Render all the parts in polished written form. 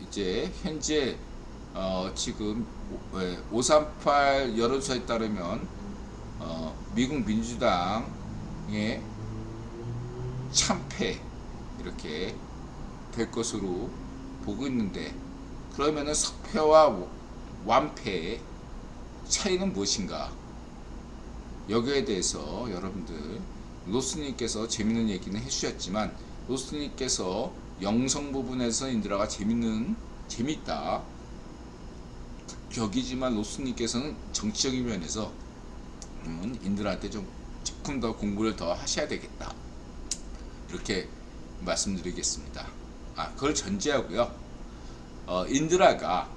이제 현재 지금 538 여론조사에 따르면 미국 민주당의 참패 이렇게 될 것으로 보고 있는데, 그러면은 석패와 완패의 차이는 무엇인가? 여기에 대해서 여러분들, 로스님께서 재밌는 얘기는 해주셨지만, 로스님께서 영성 부분에서 인드라가 재밌다 격이지만, 로스님께서는 정치적인 면에서 인드라한테 조금 더 공부를 더 하셔야 되겠다, 이렇게 말씀드리겠습니다. 그걸 전제하고요. 인드라가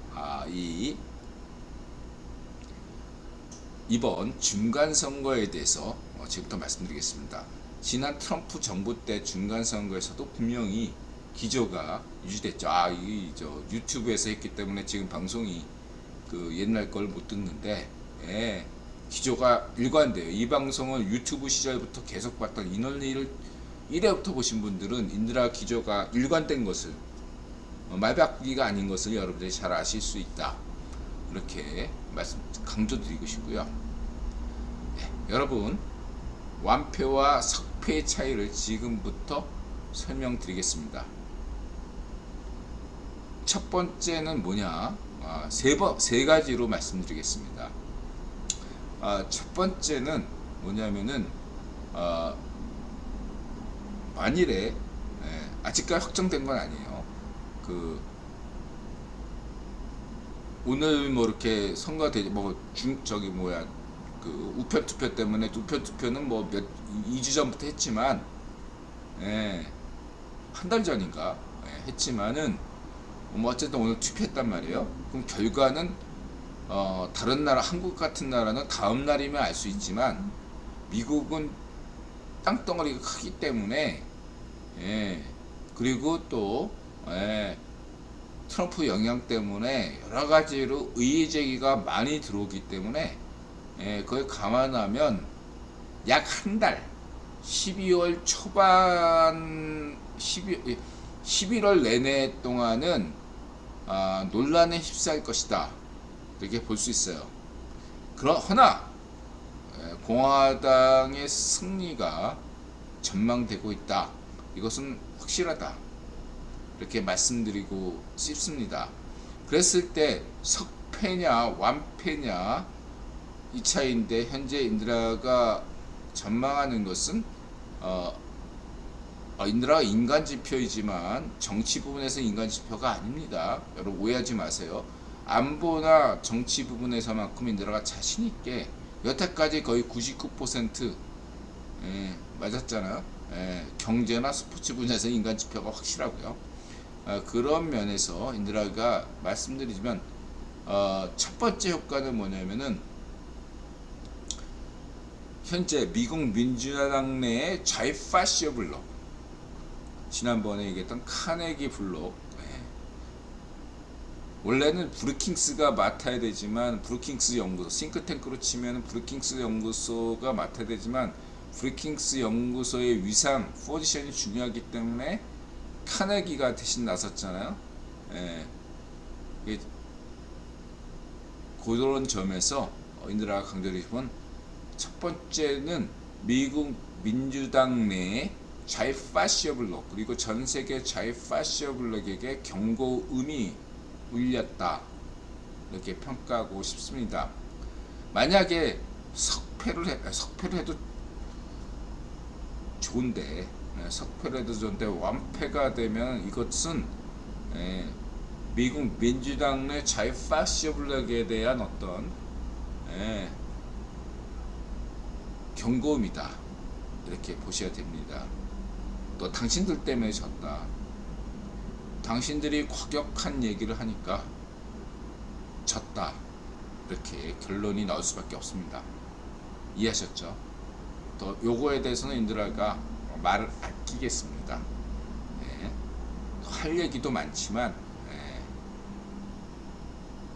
이번 중간선거에 대해서 지금부터 말씀드리겠습니다. 지난 트럼프 정부 때 중간선거에서도 분명히 기조가 유지됐죠. 유튜브에서 했기 때문에 지금 방송이 옛날 걸 못 듣는데, 기조가 일관돼요. 이 방송을 유튜브 시절부터 계속 봤던 인원리를 1회부터 보신 분들은 인드라 기조가 일관된 것을, 말바꾸기가 아닌 것을 여러분들이 잘 아실 수 있다, 이렇게 강조드리고 싶고요. 여러분, 완패와 석패의 차이를 지금부터 설명드리겠습니다. 첫 번째는 뭐냐? 세 가지로 말씀드리겠습니다. 첫 번째는 뭐냐면은, 만일에, 아직까지 확정된 건 아니에요. 오늘 이렇게 선거가 되지, 우편 투표 때문에, 우편 투표는 2주 전부터 했지만, 한 달 전인가 했지만은, 어쨌든 오늘 투표했단 말이에요. 그럼 결과는 다른 나라, 한국 같은 나라는 다음 날이면 알 수 있지만, 미국은 땅덩어리가 크기 때문에, 그리고 또 트럼프 영향 때문에 여러 가지로 의회 제기가 많이 들어오기 때문에, 그걸 감안하면 약 한 달, 12월 초반, 11월 내내 동안은 논란에 휩싸일 것이다, 이렇게 볼 수 있어요. 그러나 공화당의 승리가 전망되고 있다, 이것은 확실하다, 이렇게 말씀드리고 싶습니다. 그랬을 때 석패냐 완패냐 이 차이인데, 현재 인드라가 전망하는 것은 인드라가 인간지표이지만 정치 부분에서 인간지표가 아닙니다. 여러분 오해하지 마세요. 안보나 정치 부분에서만큼 인드라가 자신있게 여태까지 거의 99% 맞았잖아요. 경제나 스포츠 분야에서 인간지표가 확실하고요. 그런 면에서 인드라가 말씀드리지만, 첫 번째 효과는 뭐냐면은, 현재 미국 민주당 내의 좌파시어 블록, 지난번에 얘기했던 카네기 블록, 원래는 브루킹스가 맡아야 되지만, 브루킹스 연구소, 싱크탱크로 치면 브루킹스 연구소가 맡아야 되지만, 브루킹스 연구소의 위상, 포지션이 중요하기 때문에 카네기가 대신 나섰잖아요. 그런 점에서 인드라가 강조드리면, 첫 번째는 미국 민주당 내의 좌파시어 블록, 그리고 전 세계 좌파시어 블록에게 경고음이 울렸다, 이렇게 평가하고 싶습니다. 만약에 석패를 해도 좋은데, 완패가 되면 이것은 미국 민주당 내 좌파시어 블록에 대한 어떤 경고음이다, 이렇게 보셔야 됩니다. 또 당신들 때문에 졌다, 당신들이 과격한 얘기를 하니까 졌다, 이렇게 결론이 나올 수밖에 없습니다. 이해하셨죠? 또 요거에 대해서는 인드라가 말을 아끼겠습니다. 할 얘기도 많지만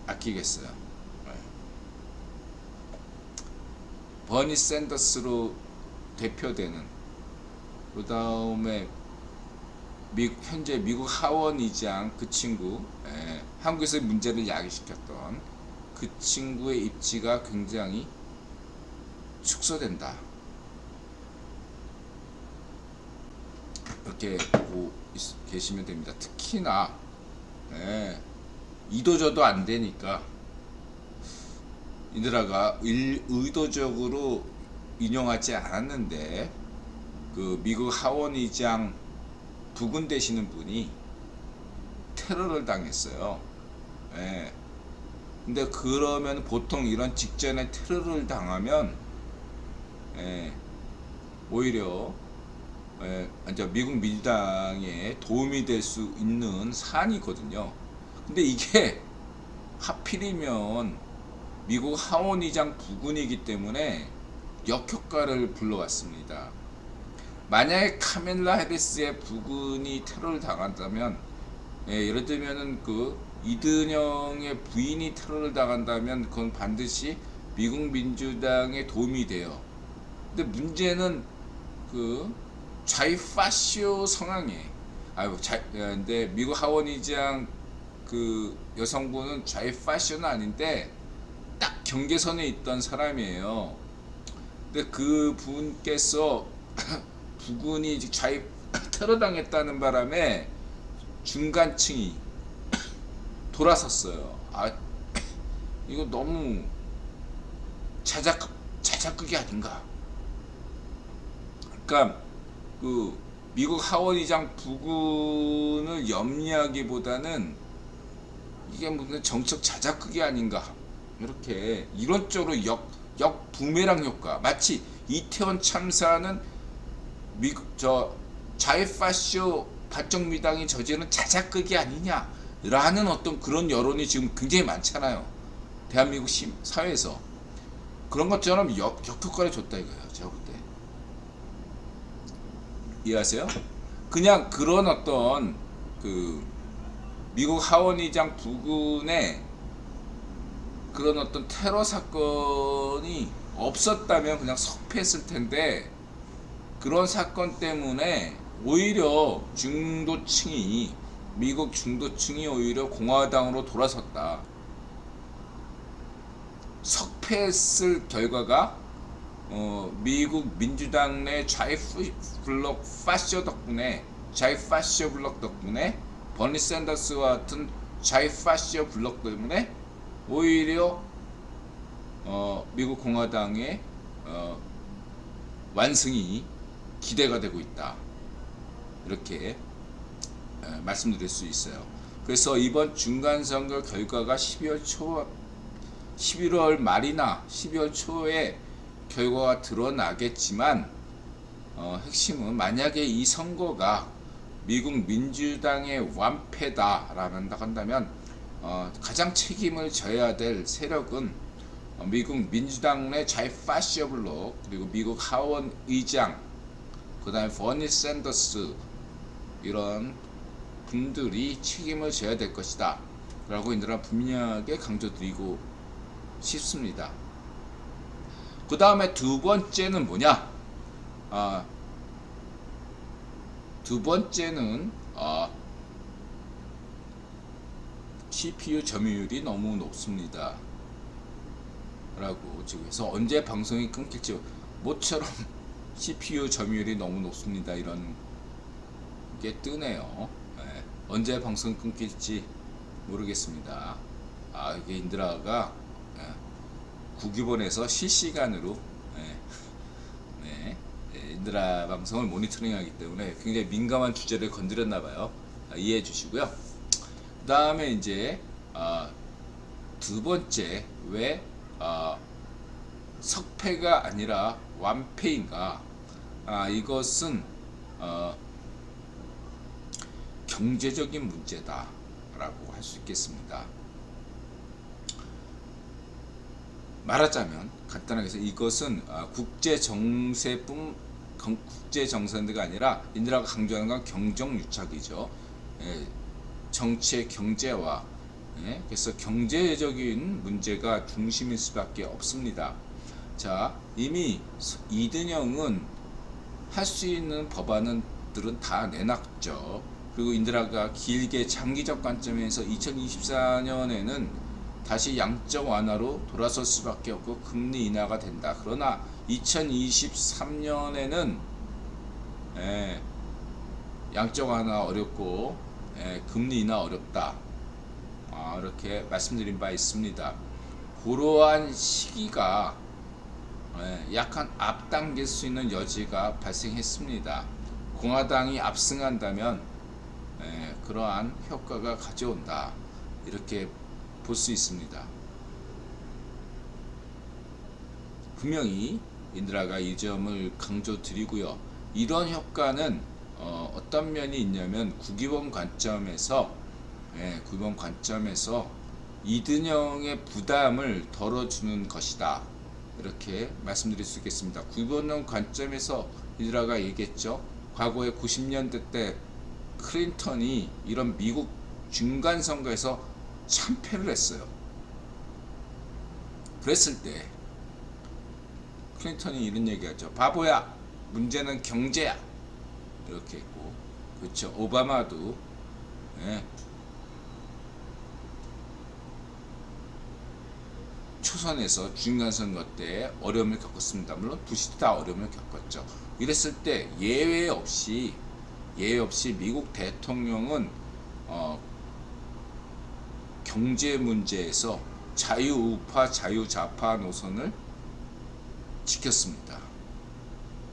아끼겠어요. 버니 샌더스로 대표되는, 그 다음에 현재 미국 하원의장 그 친구, 한국에서 문제를 야기시켰던 그 친구의 입지가 굉장히 축소된다. 이렇게 보고 계시면 됩니다. 특히나 이도저도 안 되니까 이들아가 의도적으로 인용하지 않았는데 그 미국 하원의장 부군 되시는 분이 테러를 당했어요. 근데 그러면 보통 이런 직전에 테러를 당하면 오히려 이제 미국 민주당에 도움이 될 수 있는 사안이거든요. 근데 이게 하필이면 미국 하원의장 부군이기 때문에 역효과를 불러왔습니다. 만약에 카멜라 해리스의 부군이 테러를 당한다면, 예를 들면은 그 이든영의 부인이 테러를 당한다면 그건 반드시 미국 민주당에 도움이 돼요. 근데 문제는 그 좌이파시오 성향에, 근데 미국 하원의장 그 여성분은 좌이파시오는 아닌데 딱 경계선에 있던 사람이에요. 근데 그 분께서 부군이 테러 당했다는 바람에 중간층이 돌아섰어요. 이거 너무 자작극이 아닌가. 그러니까 그 미국 하원의장 부군을 염려하기보다는 이게 무슨 정책 자작극이 아닌가. 이렇게 이런 쪽으로 역 부메랑 효과. 마치 이태원 참사는 미국 좌이파시오 반정미당이 저지른 자작극이 아니냐라는 어떤 그런 여론이 지금 굉장히 많잖아요. 대한민국 사회에서 그런 것처럼 역효과를 줬다 이거예요. 제가 볼 때. 이해하세요? 그냥 그런 어떤 그 미국 하원의장 부근에 그런 어떤 테러 사건이 없었다면 그냥 석패했을 텐데, 그런 사건 때문에 오히려 미국 중도층이 오히려 공화당으로 돌아섰다. 석패했을 결과가 미국 민주당 내 좌이파시오 블록 덕분에 버니 샌더스와 같은 좌이파시오 블록 때문에 오히려 미국 공화당의 완승이 기대가 되고 있다. 이렇게 말씀드릴 수 있어요. 그래서 이번 중간선거 결과가 11월 말이나 12월 초에 결과가 드러나겠지만, 핵심은 만약에 이 선거가 미국 민주당의 완패다라고 한다면 가장 책임을 져야 될 세력은 미국 민주당 내 좌이파시오 블록, 그리고 미국 하원 의장, 그 다음에 버니 샌더스, 이런 분들이 책임을 져야 될 것이다 라고 인들은 분명하게 강조드리고 싶습니다. 그 다음에 두 번째는 뭐냐? 두 번째는 CPU 점유율이 너무 높습니다 라고 지금 해서 언제 방송이 끊길지, 모처럼 CPU 점유율이 너무 높습니다 이런 게 뜨네요. 언제 방송 끊길지 모르겠습니다. 이게 인드라가 국유본에서 실시간으로 인드라 방송을 모니터링하기 때문에 굉장히 민감한 주제를 건드렸나봐요. 이해해 주시고요. 그 다음에 이제 두 번째, 왜 석패가 아니라 완패인가? 이것은 경제적인 문제다라고 할 수 있겠습니다. 말하자면 간단하게 해서 이것은 국제 정세가 아니라 인드라가 강조하는 건 경정 유착이죠. 정치의 경제화. 그래서 경제적인 문제가 중심일 수밖에 없습니다. 자, 이미 이든영은 할 수 있는 법안들은 다 내놨죠. 그리고 인드라가 길게 장기적 관점에서 2024년에는 다시 양적 완화로 돌아설 수밖에 없고 금리 인하가 된다. 그러나 2023년에는 양적 완화 어렵고 금리 인하 어렵다. 이렇게 말씀드린 바 있습니다. 그러한 시기가 약간 앞당길 수 있는 여지가 발생했습니다. 공화당이 압승한다면 그러한 효과가 가져온다. 이렇게 볼 수 있습니다. 분명히 인드라가 이 점을 강조드리고요. 이런 효과는 어떤 면이 있냐면 국유범 관점에서 이든영의 부담을 덜어주는 것이다. 이렇게 말씀드릴 수 있겠습니다. 국유범 관점에서 인드라가 얘기했죠. 과거에 90년대 때 클린턴이 이런 미국 중간선거에서 참패를 했어요. 그랬을 때 클린턴이 이런 얘기하죠. 바보야, 문제는 경제야. 이렇게 했고, 그렇죠. 오바마도 초선에서 중간선거 때 어려움을 겪었습니다. 물론 부시도 다 어려움을 겪었죠. 이랬을 때 예외 없이 미국 대통령은 경제 문제에서 자유우파 자유좌파 노선을 지켰습니다.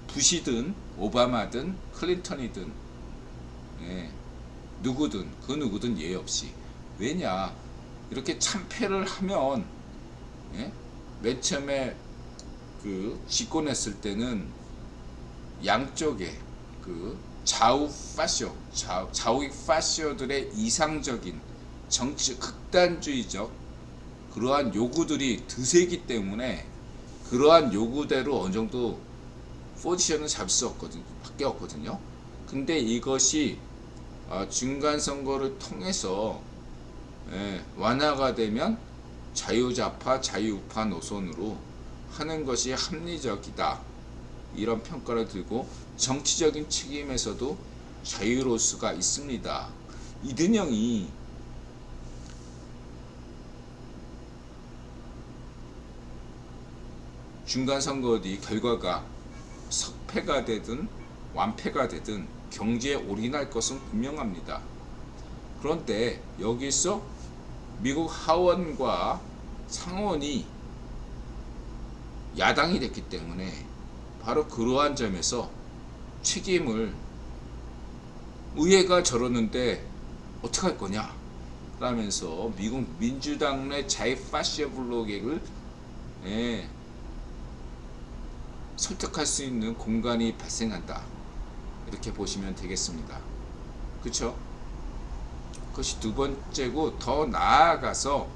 부시든 오바마든 클린턴이든 누구든 그 누구든 예외 없이. 왜냐, 이렇게 참패를 하면 맨 처음에 그 집권했을 때는 양쪽에 그 좌우익 파쇼들의 이상적인 정치 극단주의적 그러한 요구들이 드세기 때문에 그러한 요구대로 어느 정도 포지션을 잡을 수 없거든요. 밖에 없거든요. 근데 이것이 중간선거를 통해서 완화가 되면 자유좌파 자유우파 노선으로 하는 것이 합리적이다. 이런 평가를 들고 정치적인 책임에서도 자유로울 수가 있습니다. 이든영이 중간선거 뒤 결과가 석패가 되든 완패가 되든 경제에 올인할 것은 분명합니다. 그런데 여기서 미국 하원과 상원이 야당이 됐기 때문에 바로 그러한 점에서 책임을 의회가 저러는데 어떡할 거냐 라면서 미국 민주당 내 자이파시아 블록을 설득할 수 있는 공간이 발생한다. 이렇게 보시면 되겠습니다. 그쵸? 그것이 두 번째고, 더 나아가서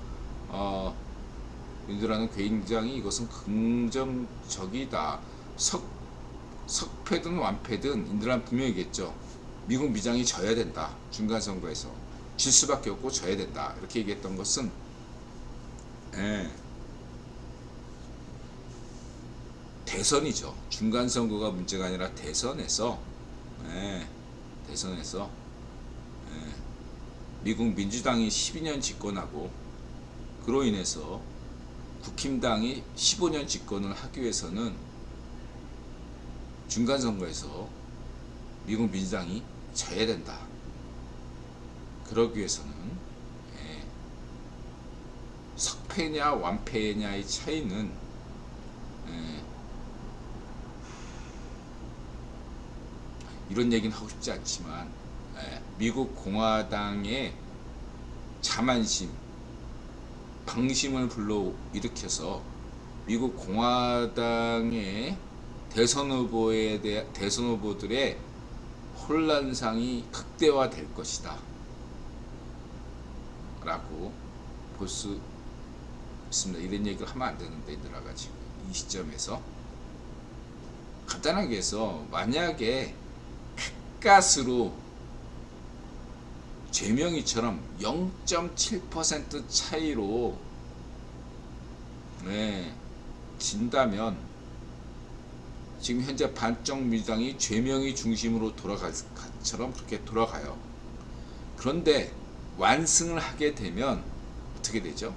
인드라는 굉장히 이것은 긍정적이다. 석패든 완패든 인드라는 분명히 얘기했죠. 미국 미장이 져야 된다. 중간선거에서 질 수밖에 없고 져야 된다. 이렇게 얘기했던 것은 대선이죠. 중간선거가 문제가 아니라 대선에서 미국 민주당이 12년 집권하고 그로 인해서 국힘당이 15년 집권을 하기 위해서는 중간선거에서 미국 민주당이 져야 된다. 그러기 위해서는 석패냐 완패냐의 차이는 이런 얘기는 하고 싶지 않지만 미국 공화당의 자만심, 방심을 불러일으켜서 미국 공화당의 대선 후보들의 혼란상이 극대화될 것이다 라고 볼 수 있습니다. 이런 얘기를 하면 안 되는데 인드라가 지금 이 시점에서 간단하게 해서 만약에 가스로 제명이처럼 0.7% 차이로 진다면 지금 현재 반쪽 민주당이 죄명이 중심으로 돌아갈 것처럼 그렇게 돌아가요. 그런데 완승을 하게 되면 어떻게 되죠?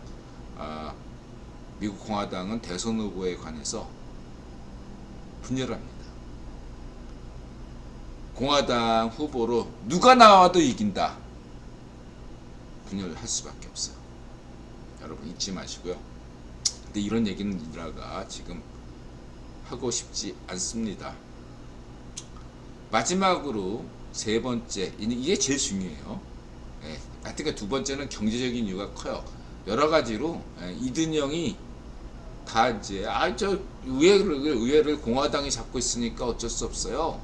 미국 공화당은 대선 후보에 관해서 분열합니다. 공화당 후보로 누가 나와도 이긴다. 분열할 수밖에 없어요. 여러분 잊지 마시고요. 근데 이런 얘기는 인드라가 지금 하고 싶지 않습니다. 마지막으로 세 번째, 이게 제일 중요해요. 예, 하여튼 두 번째는 경제적인 이유가 커요. 여러 가지로 이든영이 다 이제 저 의회를 공화당이 잡고 있으니까 어쩔 수 없어요.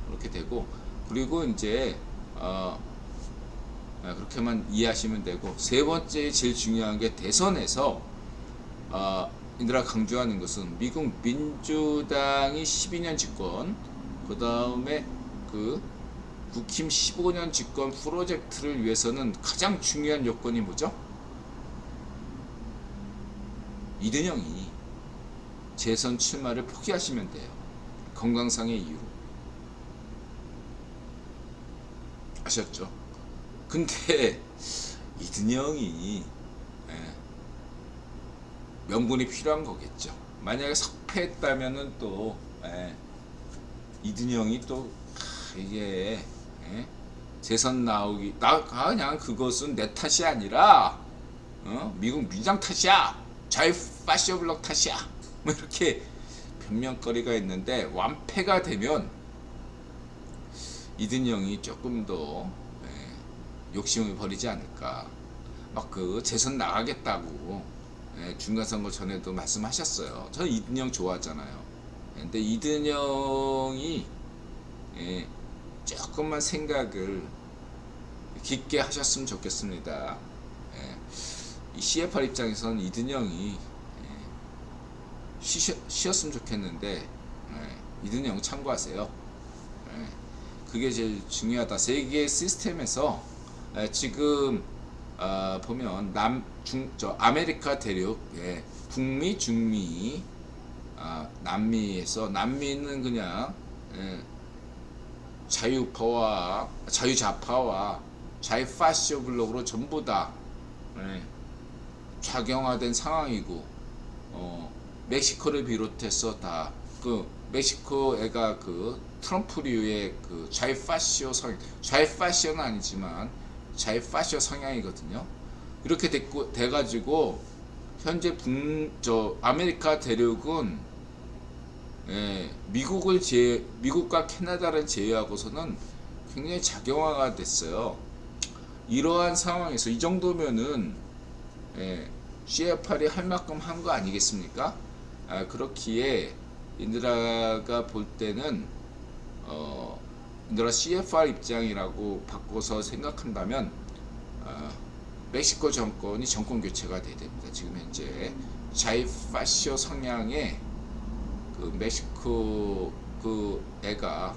그렇게 되고, 그리고 이제 그렇게만 이해하시면 되고, 세 번째 제일 중요한 게 대선에서 인드라 강조하는 것은 미국 민주당이 12년 집권, 그 다음에 그 국힘 15년 집권 프로젝트를 위해서는 가장 중요한 요건이 뭐죠? 이든영이 재선 출마를 포기하시면 돼요. 건강상의 이유로. 아셨죠? 근데 이든영이 명분이 필요한 거겠죠. 만약에 석패했다면은 또 이든영이 또 이게 재선 나오기 그냥 그것은 내 탓이 아니라 미국 민주당 탓이야, 자유 파시오블록 탓이야, 뭐 이렇게 변명거리가 있는데, 완패가 되면 이든영이 조금 더 욕심을 버리지 않을까. 막 그 재선 나가겠다고 중간선거 전에도 말씀하셨어요. 저는 이든영 좋아하잖아요. 근데 이든영이 조금만 생각을 깊게 하셨으면 좋겠습니다. 이 CFR 입장에서는 이든영이 쉬었으면 좋겠는데, 이든영 참고하세요. 그게 제일 중요하다. 세계 시스템에서 지금 보면 아메리카 대륙, 북미, 중미, 남미에서, 남미는 그냥 자유좌파와 자유파시오블록으로 전부 다 작용화된 상황이고, 멕시코를 비롯해서 다 그 멕시코애가 그 트럼프류의 그 좌파시오는 아니지만 좌파시오 성향이거든요. 이렇게 돼가지고 현재 아메리카 대륙은 미국과 캐나다를 제외하고서는 굉장히 작용화가 됐어요. 이러한 상황에서 이 정도면은 CFR이 할 만큼 한 거 아니겠습니까? 그렇기에 인드라가 볼 때는 인드라 CFR 입장이라고 바꿔서 생각한다면 멕시코 정권이 정권 교체가 돼야 됩니다. 지금 현재 자이파시오 성향의 그 멕시코 그 애가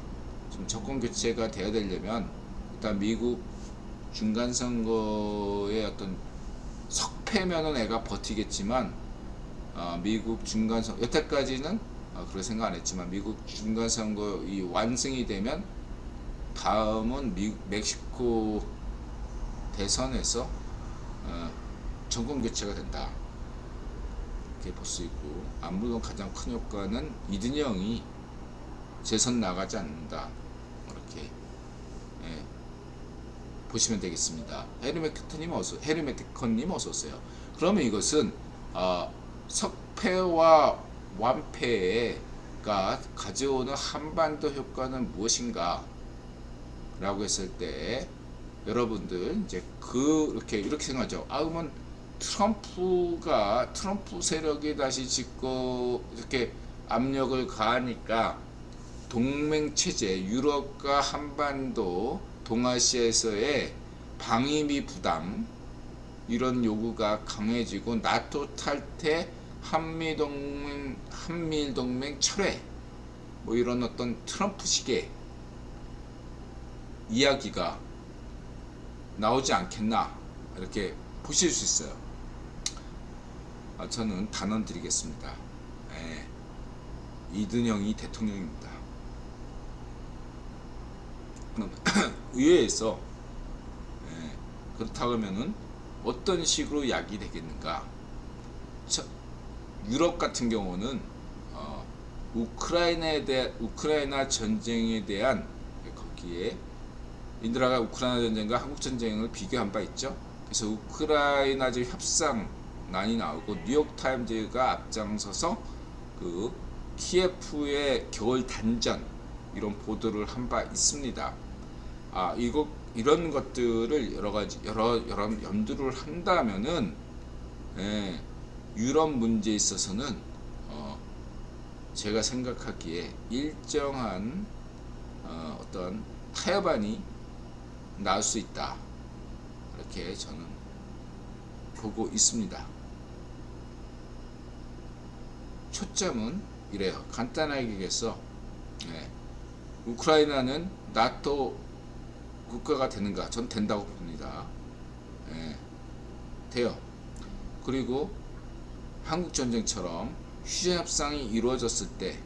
좀 정권 교체가 돼야 되려면 일단 미국 중간 선거의 어떤 석패면은 애가 버티겠지만, 미국 중간 선거 여태까지는 그렇게 생각 안 했지만, 미국 중간 선거 이 완승이 되면 다음은 멕시코 대선에서 정권 교체가 된다, 이렇게 볼 수 있고, 물론 가장 큰 효과는 이든영이 재선 나가지 않는다, 이렇게 보시면 되겠습니다. 헤르메티커님 어서 오세요. 그러면 이것은 석패와 완패가 가져오는 한반도 효과는 무엇인가 라고 했을 때, 여러분들 이제 이렇게 생각하죠. 그러면 트럼프 세력이 다시 짓고 이렇게 압력을 가하니까 동맹 체제, 유럽과 한반도, 동아시아에서의 방위비 부담, 이런 요구가 강해지고, 나토 탈퇴, 한미일 동맹 철회, 뭐 이런 어떤 트럼프식의 이야기가 나오지 않겠나, 이렇게 보실 수 있어요. 저는 단언 드리겠습니다. 이든영이 대통령입니다. 의회에서 그렇다고 하면은 어떤 식으로 약이 되겠는가? 유럽 같은 경우는 우크라이나 전쟁에 대한, 거기에 인드라가 우크라이나 전쟁과 한국 전쟁을 비교한 바 있죠. 그래서 우크라이나제 협상란이 나오고 뉴욕 타임즈가 앞장서서 그 키예프의 겨울 단전 이런 보도를 한 바 있습니다. 이런 것들을 여러 염두를 한다면은, 유럽 문제에 있어서는 제가 생각하기에 일정한 어떤 타협안이 나올 수 있다, 이렇게 저는 보고 있습니다. 초점은 이래요. 간단하게 얘기해서 우크라이나는 나토 국가가 되는가? 전 된다고 봅니다. 돼요. 그리고 한국 전쟁처럼 휴전 협상이 이루어졌을 때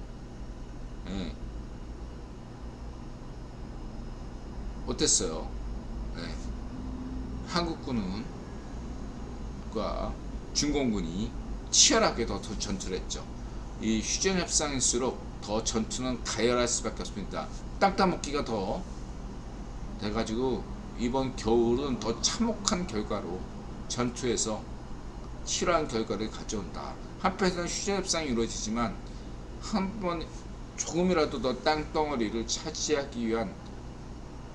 어땠어요? 한국군과 중공군이 치열하게 더 전투를 했죠. 이 휴전 협상일수록 더 전투는 가열할 수밖에 없습니다. 땅 따먹기가 더 돼가지고 이번 겨울은 더 참혹한 결과로 전투에서 치열한 결과를 가져온다. 한편에서는 휴전 협상이 이루어지지만 한번 조금이라도 더 땅덩어리를 차지하기 위한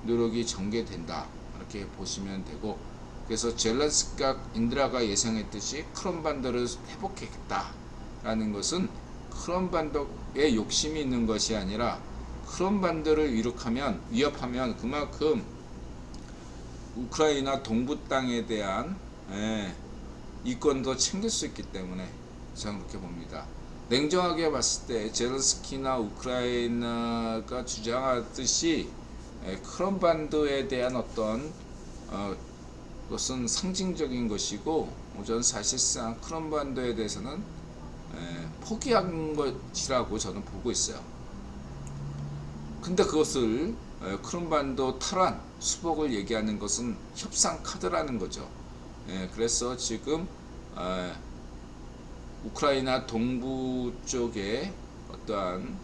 노력이 전개된다, 이렇게 보시면 되고, 그래서 젤렌스키가 인드라가 예상했듯이 크림반도를 회복하겠다라는 것은 크림반도에 욕심이 있는 것이 아니라 크림반도를 위협하면 그만큼 우크라이나 동부 땅에 대한 이권도 챙길 수 있기 때문에 저는 그렇게 봅니다. 냉정하게 봤을 때 젤렌스키나 우크라이나가 주장하듯이 크림반도에 대한 어떤 것은 상징적인 것이고, 저는 사실상 크림반도에 대해서는 포기한 것이라고 저는 보고 있어요. 근데 그것을 크림반도 탈환, 수복을 얘기하는 것은 협상 카드라는 거죠. 그래서 지금 우크라이나 동부 쪽에 어떠한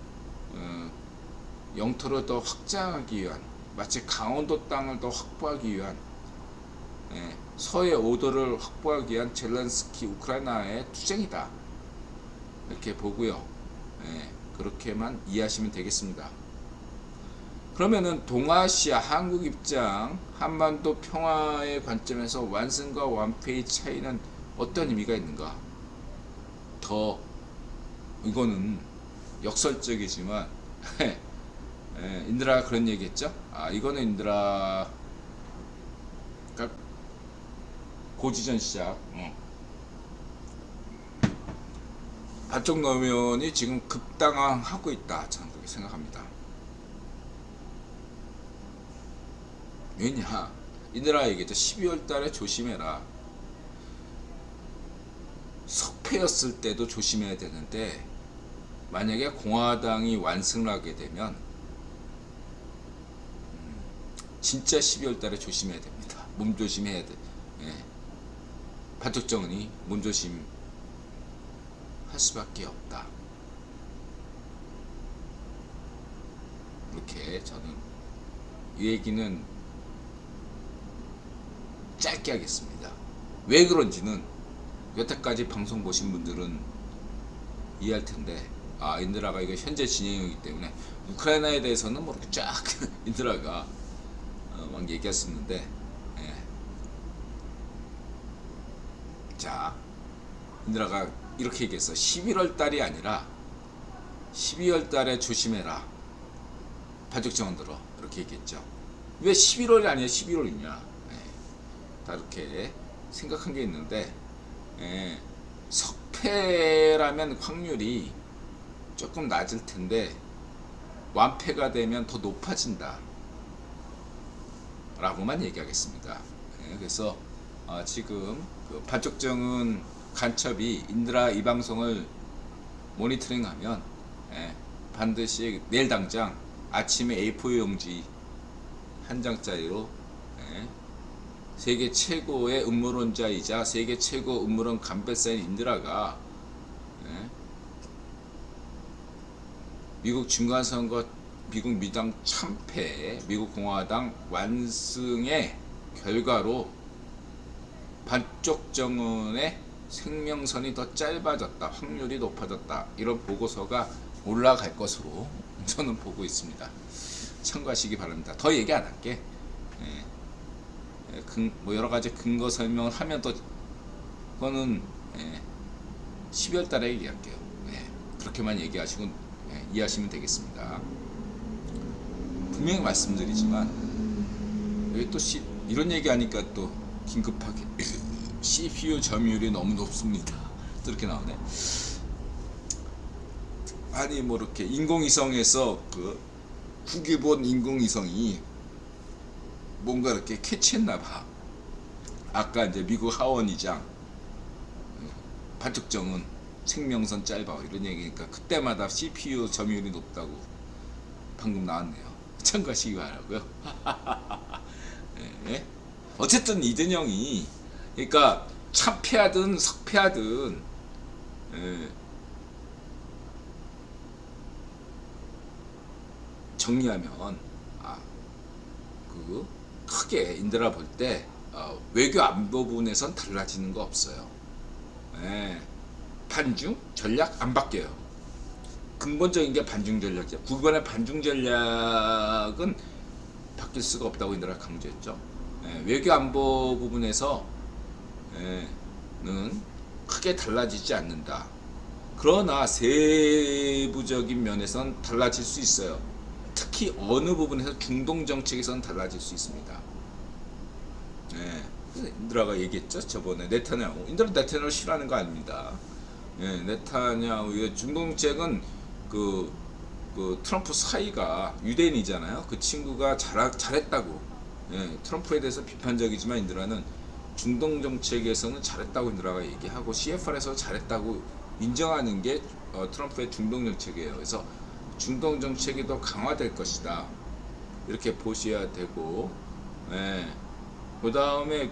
영토를 더 확장하기 위한, 마치 강원도 땅을 더 확보하기 위한, 서해 오도를 확보하기 위한 젤렌스키 우크라이나의 투쟁이다, 이렇게 보고요. 그렇게만 이해하시면 되겠습니다. 그러면은 동아시아 한국 입장, 한반도 평화의 관점에서 완승과 완패의 차이는 어떤 의미가 있는가? 이거는 역설적이지만 인드라가 그런 얘기했죠. 이거는 인드라가 고지전 시작, 반쪽 노면이 지금 급당하고 있다, 저는 그렇게 생각합니다. 왜냐, 인드라가 얘기했죠. 12월 달에 조심해라. 석패였을 때도 조심해야 되는데, 만약에 공화당이 완승을 하게 되면 진짜 12월 달에 조심해야 됩니다. 몸조심해야 돼. 반쪽정은이 몸조심 할 수밖에 없다, 이렇게 저는 이 얘기는 짧게 하겠습니다. 왜 그런지는 여태까지 방송 보신 분들은 이해할 텐데, 인드라가 이거 현재 진행이기 때문에 우크라이나에 대해서는 뭐 이렇게 쫙 인드라가 막 얘기했었는데, 자, 인드라가 이렇게 얘기했어. 11월 달이 아니라 12월 달에 조심해라, 반쪽정원 들어, 이렇게 얘기했죠. 왜 11월이 아니라 11월이냐? 다 이렇게 생각한 게 있는데, 석패라면 확률이 조금 낮을 텐데 완패가 되면 더 높아진다, 라고만 얘기하겠습니다. 그래서 지금 그 반쪽정은 간첩이 인드라 이 방송을 모니터링하면 반드시 내일 당장 아침에 A4 용지 한 장짜리로 세계 최고의 음모론자이자 세계 최고 음모론 간배사인 인드라가 예, 미국 중간선거 미국 민주당 참패, 미국 공화당 완승의 결과로 반쪽 정원의 생명선이 더 짧아졌다, 확률이 높아졌다, 이런 보고서가 올라갈 것으로 저는 보고 있습니다. 참고하시기 바랍니다. 더 얘기 안 할게. 뭐 여러 가지 근거 설명을 하면 또 그거는 12월 달에 얘기할게요. 그렇게만 얘기하시고 이해하시면 되겠습니다. 분명히 말씀드리지만 여기 또 이런 얘기하니까 또 긴급하게 CPU 점유율이 너무 높습니다. 또 이렇게 나오네. 아니 뭐 이렇게 인공위성에서 그 후기본 인공위성이 뭔가 이렇게 캐치했나봐. 아까 이제 미국 하원의장 반쪽정은 생명선 짧아 이런 얘기니까 그때마다 CPU 점유율이 높다고 방금 나왔네요. 참고하시기 바라고요. 네. 어쨌든 이든영이 그러니까 참패하든 석패하든 정리하면 그 크게 인드라 볼 때 외교 안보 부분에선 달라지는 거 없어요. 반중 전략 안 바뀌어요. 근본적인 게 반중 전략이죠. 국번의 반중 전략은 바뀔 수가 없다고 인드라 강조했죠. 외교 안보 부분에서 는 크게 달라지지 않는다. 그러나 세부적인 면에선 달라질 수 있어요. 특히 어느 부분에서 중동 정책에선 달라질 수 있습니다. 인드라가 얘기했죠. 저번에 네타냐후. 인드라 네타냐후 싫어하는 거 아닙니다. 네타냐후의 중동 정책은 그 트럼프 사이가 유대인이잖아요. 그 친구가 잘했다고. 트럼프에 대해서 비판적이지만 인드라는 중동 정책에서는 잘했다고 인드라가 얘기하고 CFR에서 잘했다고 인정하는 게 트럼프의 중동 정책이에요. 그래서 중동 정책이 더 강화될 것이다. 이렇게 보셔야 되고, 그 다음에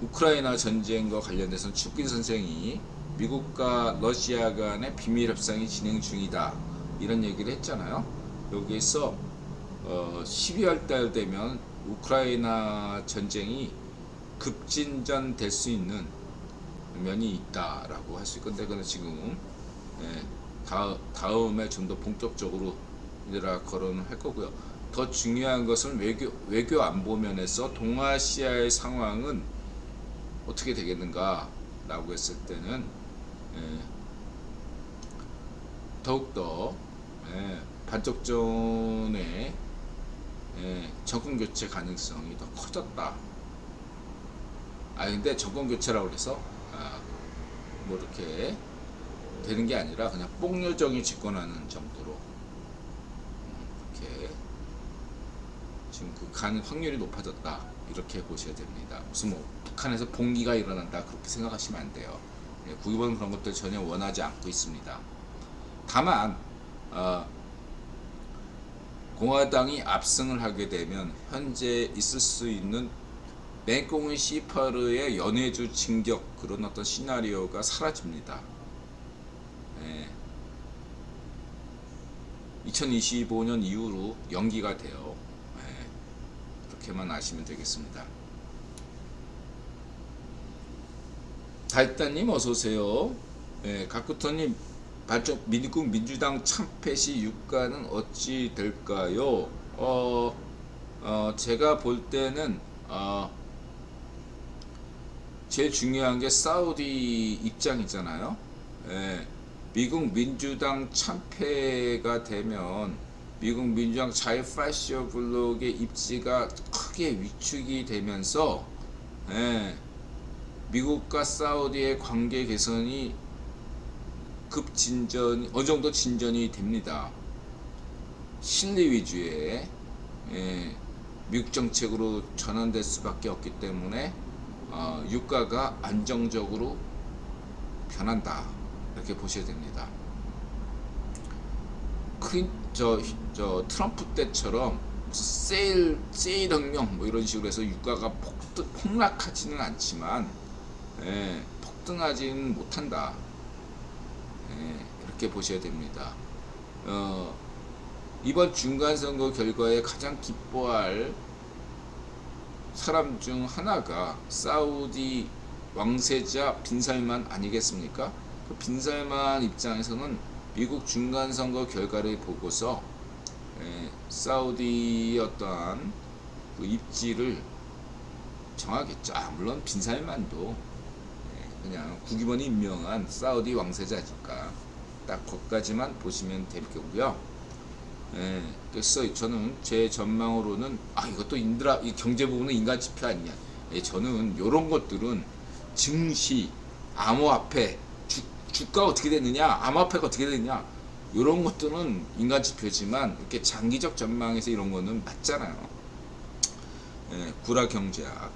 우크라이나 전쟁과 관련돼서는 축긴 선생이 미국과 러시아 간의 비밀 협상이 진행 중이다. 이런 얘기를 했잖아요. 여기에서 12월 달 되면 우크라이나 전쟁이 급진전될 수 있는 면이 있다라고 할 수 있건데 그는 지금 다음에 좀 더 본격적으로 이들아 거론을 할 거고요. 더 중요한 것은 외교 안보 면에서 동아시아의 상황은 어떻게 되겠는가 라고 했을 때는 더욱더 반쪽전의 정권 교체 가능성이 더 커졌다. 근데 정권 교체라고 해서 뭐 이렇게 되는 게 아니라 그냥 뽕요정이 집권하는 정도로 이렇게 지금 그 간 확률이 높아졌다 이렇게 보셔야 됩니다. 무슨 뭐 북한에서 봉기가 일어난다 그렇게 생각하시면 안 돼요. 국익은 그런 것들 전혀 원하지 않고 있습니다. 다만 공화당이 압승을 하게 되면 현재 있을 수 있는 맹꽁이 시파르의 연해주 진격 그런 어떤 시나리오가 사라집니다. 2025년 이후로 연기가 돼요. 그렇게만 아시면 되겠습니다. 달따님 어서오세요. 가쿠터님 미국 민주당 참패 시 유가는 어찌 될까요? 제가 볼 때는 제일 중요한 게 사우디 입장이잖아요. 미국 민주당 참패가 되면 미국 민주당 자유파시오 블록의 입지가 크게 위축이 되면서 미국과 사우디의 관계 개선이 어느 정도 진전이 됩니다. 실리 위주의 미국 정책으로 전환될 수밖에 없기 때문에 유가가 안정적으로 변한다 이렇게 보셔야 됩니다. 저 트럼프 때처럼 무슨 세일 혁명 뭐 이런 식으로 해서 유가가 폭락하지는 않지만 폭등하지는 못한다. 이렇게 보셔야 됩니다. 이번 중간선거 결과에 가장 기뻐할 사람 중 하나가 사우디 왕세자 빈살만 아니겠습니까? 그 빈살만 입장에서는 미국 중간선거 결과를 보고서 사우디의 어떠한 그 입지를 정하겠죠. 물론 빈살만도 그냥 국임원이 임명한 사우디 왕세자니까 딱 거기까지만 보시면 될 거고요. 그래서 저는 제 전망으로는 이것도 이 경제 부분은 인간 지표 아니냐. 저는 이런 것들은 증시, 암호화폐, 주가 어떻게 됐느냐, 암호화폐가 어떻게 됐느냐, 이런 것들은 인간 지표지만 이렇게 장기적 전망에서 이런 거는 맞잖아요. 구라 경제학.